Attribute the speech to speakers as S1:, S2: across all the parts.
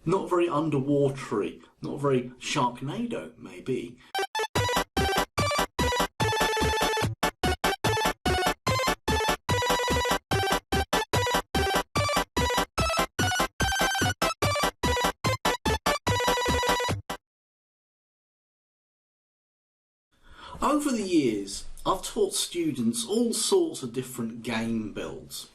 S1: Not very underwatery, not very Sharknado, maybe. Over the years, I've taught students all sorts of different game builds,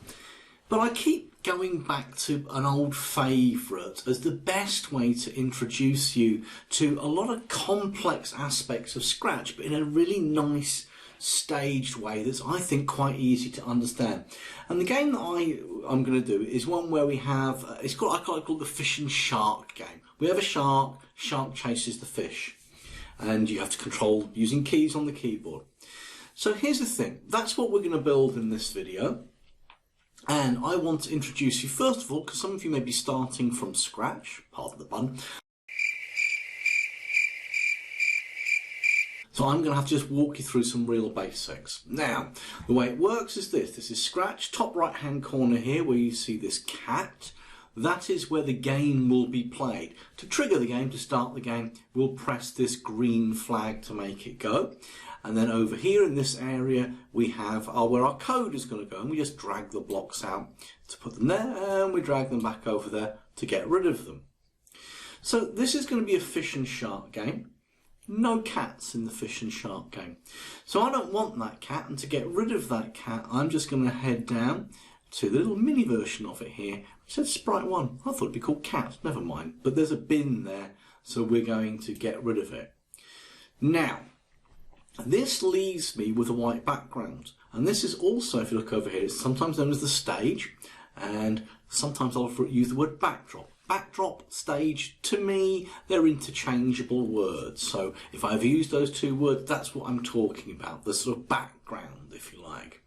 S1: but I keep going back to an old favourite as the best way to introduce you to a lot of complex aspects of Scratch, but in a really nice, staged way that's, I think, quite easy to understand. And the game that I'm going to do is one where we have, I call it the fish and shark game. We have a shark chases the fish, and you have to control using keys on the keyboard. So here's the thing, that's what we're going to build in this video. And I want to introduce you first of all, because some of you may be starting from scratch, pardon the pun. So I'm going to have to just walk you through some real basics. Now, the way it works is this. This is Scratch, top right hand corner here where you see this cat. That is where the game will be played. To trigger the game, to start the game, we'll press this green flag to make it go. And then over here in this area, we have where our code is going to go. And we just drag the blocks out to put them there, and we drag them back over there to get rid of them. So this is going to be a fish and shark game. No cats in the fish and shark game. So I don't want that cat, and to get rid of that cat, I'm just going to head down to the little mini version of it here. It said Sprite 1. I thought it'd be called cat, never mind. But there's a bin there, so we're going to get rid of it. Now, this leaves me with a white background. And this is also, if you look over here, it's sometimes known as the stage, and sometimes I'll use the word backdrop. Backdrop, stage, to me, they're interchangeable words. So if I've used those two words, that's what I'm talking about, the sort of background, if you like.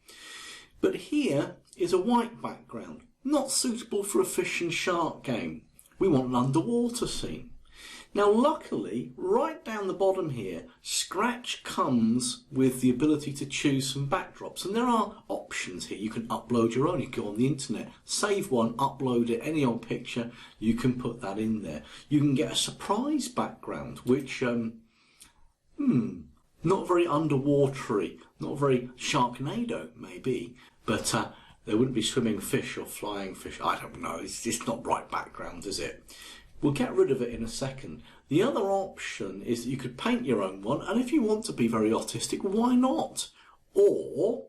S1: But here is a white background, not suitable for a fish and shark game. We want an underwater scene. Now luckily, right down the bottom here, Scratch comes with the ability to choose some backdrops. And there are options here. You can upload your own, you can go on the internet, save one, upload it, any old picture, you can put that in there. You can get a surprise background, which, not very underwatery, not very Sharknado maybe, but there wouldn't be swimming fish or flying fish. I don't know, it's just not bright background, is it? We'll get rid of it in a second. The other option is that you could paint your own one, and if you want to be very artistic, why not? Or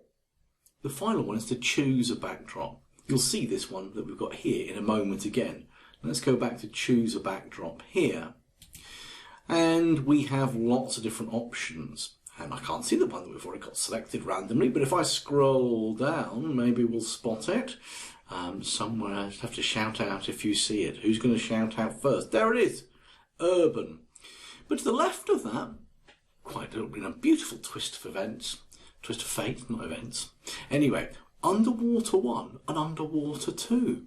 S1: the final one is to choose a backdrop. You'll see this one that we've got here in a moment again. Let's go back to choose a backdrop here. And we have lots of different options. And I can't see the one that we've already got selected randomly, but if I scroll down, maybe we'll spot it. Somewhere I just have to shout out if you see it. Who's going to shout out first? There it is, urban. But to the left of that, quite a beautiful twist of events, twist of fate, not events. Anyway, Underwater 1 and Underwater 2.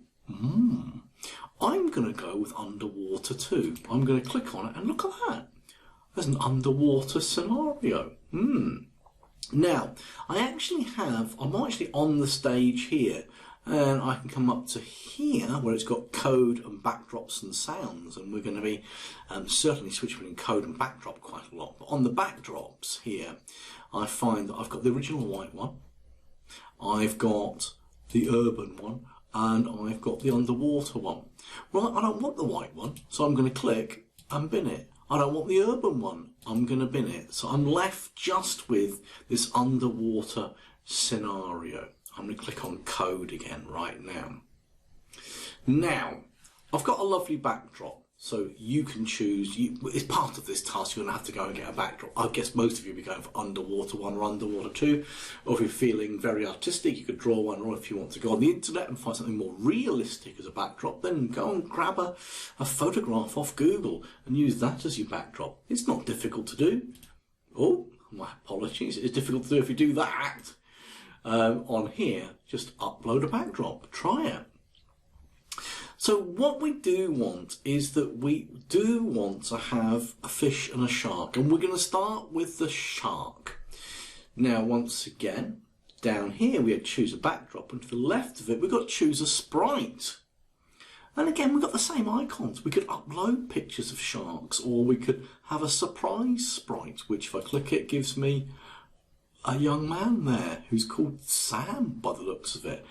S1: I'm going to go with Underwater 2. I'm going to click on it and look at that. There's an underwater scenario. Now, I'm actually on the stage here. And I can come up to here where it's got code and backdrops and sounds, and we're going to be certainly switching between code and backdrop quite a lot. But on the backdrops here, I find that I've got the original white one, I've got the urban one, and I've got the underwater one. Well, I don't want the white one, so I'm going to click and bin it. I don't want the urban one, I'm going to bin it. So I'm left just with this underwater scenario. I'm going to click on code again right now. Now, I've got a lovely backdrop, so you can choose. As part of this task, you're going to have to go and get a backdrop. I guess most of you will be going for Underwater 1 or Underwater 2, or if you're feeling very artistic, you could draw one, or if you want to go on the internet and find something more realistic as a backdrop, then go and grab a photograph off Google and use that as your backdrop. It's not difficult to do. Oh, my apologies, it's difficult to do if you do that. On here, just upload a backdrop, try it. So what we do want is that we do want to have a fish and a shark, and we're going to start with the shark. Now once again, down here we had choose a backdrop, and to the left of it we've got choose a sprite. And again, we've got the same icons. We could upload pictures of sharks, or we could have a surprise sprite, which if I click it, gives me a young man there who's called Sam by the looks of it.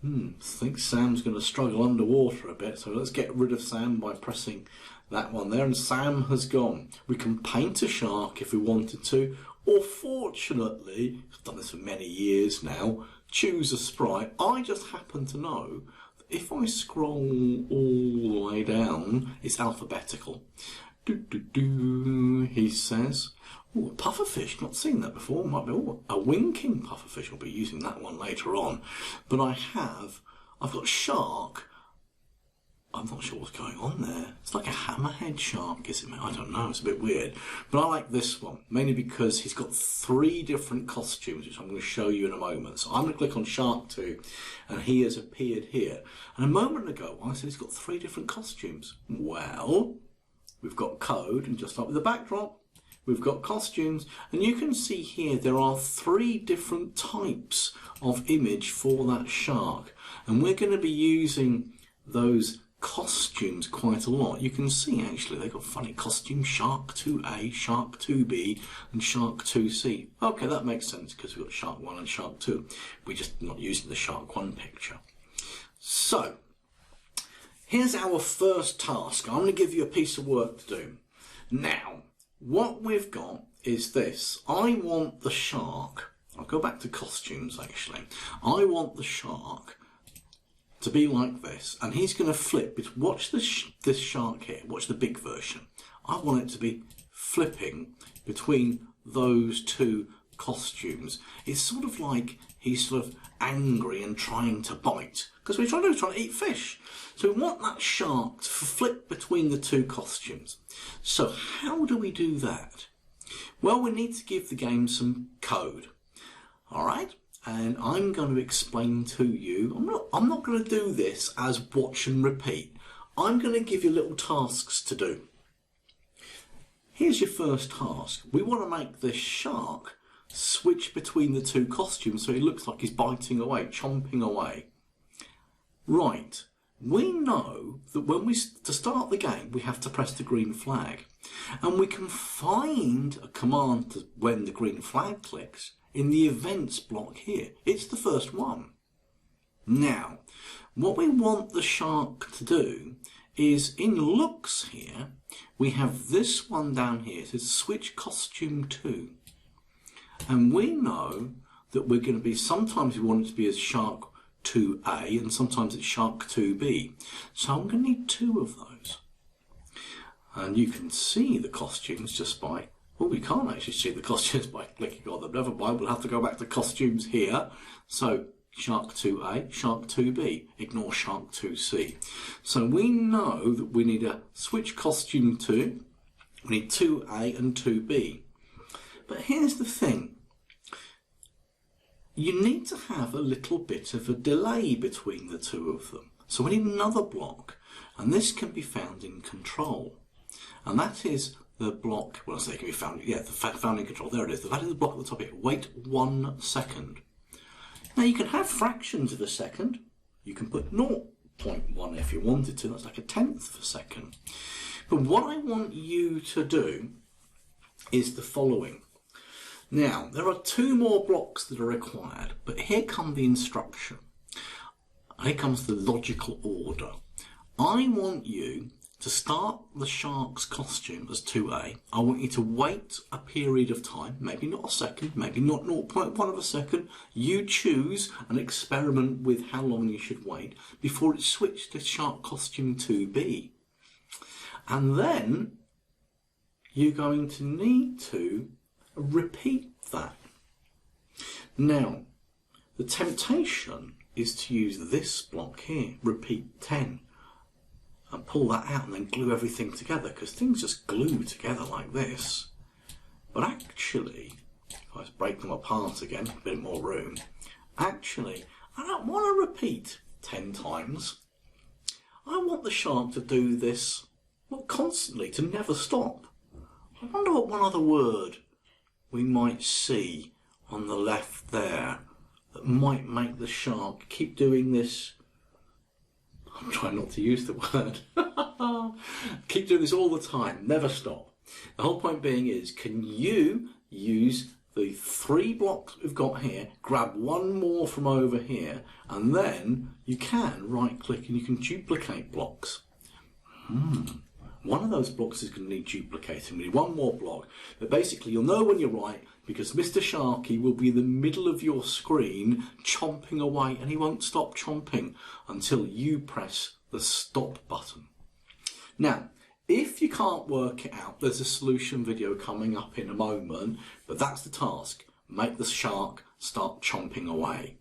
S1: I think Sam's going to struggle underwater a bit, so let's get rid of Sam by pressing that one there, and Sam has gone. We can paint a shark if we wanted to, or fortunately, I've done this for many years now, choose a sprite. I just happen to know that if I scroll all the way down, it's alphabetical. He says, oh, a pufferfish, not seen that before. Might be a winking pufferfish. I'll be using that one later on. But I've got shark. I'm not sure what's going on there. It's like a hammerhead shark, is it? I don't know, it's a bit weird. But I like this one, mainly because he's got 3 different costumes, which I'm going to show you in a moment. So I'm going to click on Shark 2, and he has appeared here. And a moment ago, I said he's got 3 different costumes. Well, we've got code, and just like with the backdrop, we've got costumes, and you can see here there are 3 different types of image for that shark, and we're going to be using those costumes quite a lot. You can see actually they've got funny costumes: Shark 2A, Shark 2B and Shark 2C. Okay, that makes sense because we've got Shark 1 and Shark 2. We're just not using the Shark 1 picture. So here's our first task. I'm going to give you a piece of work to do. Now, what we've got is this. I want the shark, I'll go back to costumes actually. I want the shark to be like this, and he's going to flip. Watch this shark here, watch the big version. I want it to be flipping between those 2 costumes. It's sort of like he's sort of angry and trying to bite, because we're trying to eat fish. So we want that shark to flip between the 2 costumes. So how do we do that? Well, we need to give the game some code. All right, and I'm going to explain to you. I'm not going to do this as watch and repeat. I'm going to give you little tasks to do. Here's your first task. We want to make this shark switch between the 2 costumes so he looks like he's biting away, chomping away. Right, we know that to start the game, we have to press the green flag. And we can find a command when the green flag clicks in the events block here. It's the first one. Now, what we want the shark to do is in looks here, we have this one down here. It says switch costume 2. And we know that we're going to be, sometimes we want it to be as Shark 2A and sometimes it's Shark 2B. So I'm going to need 2 of those. And you can see the costumes just by, well, we can't actually see the costumes by clicking on them. Never mind, we'll have to go back to costumes here. So Shark 2A, Shark 2B, ignore Shark 2C. So we know that we need a switch costume 2, we need 2A and 2B. But here's the thing. You need to have a little bit of a delay between the 2 of them. So we need another block, and this can be found in control. And that is the block, well, I say it can be found, yeah, found in control, there it is. That is the block at the top here, wait 1 second. Now you can have fractions of a second. You can put 0.1 if you wanted to, that's like a tenth of a second. But what I want you to do is the following. Now, there are 2 more blocks that are required, but here come the instruction. Here comes the logical order. I want you to start the shark's costume as 2A. I want you to wait a period of time, maybe not a second, maybe not 0.1 of a second. You choose and experiment with how long you should wait before it switches to shark costume 2B. And then you're going to need to repeat that. Now, the temptation is to use this block here, repeat 10, and pull that out and then glue everything together, because things just glue together like this. But actually, if I break them apart again, a bit more room, actually, I don't want to repeat 10 times. I want the shark to do this, well, constantly, to never stop. I wonder what one other word we might see on the left there that might make the shark keep doing this I'm trying not to use the word. Keep doing this all the time, never stop. The whole point being is, can you use the 3 blocks we've got here, grab one more from over here, and then you can right click and you can duplicate blocks. One of those blocks is going to need duplicating. We need one more block, but basically you'll know when you're right, because Mr. Sharky will be in the middle of your screen chomping away, and he won't stop chomping until you press the stop button. Now, if you can't work it out, there's a solution video coming up in a moment, but that's the task. Make the shark start chomping away.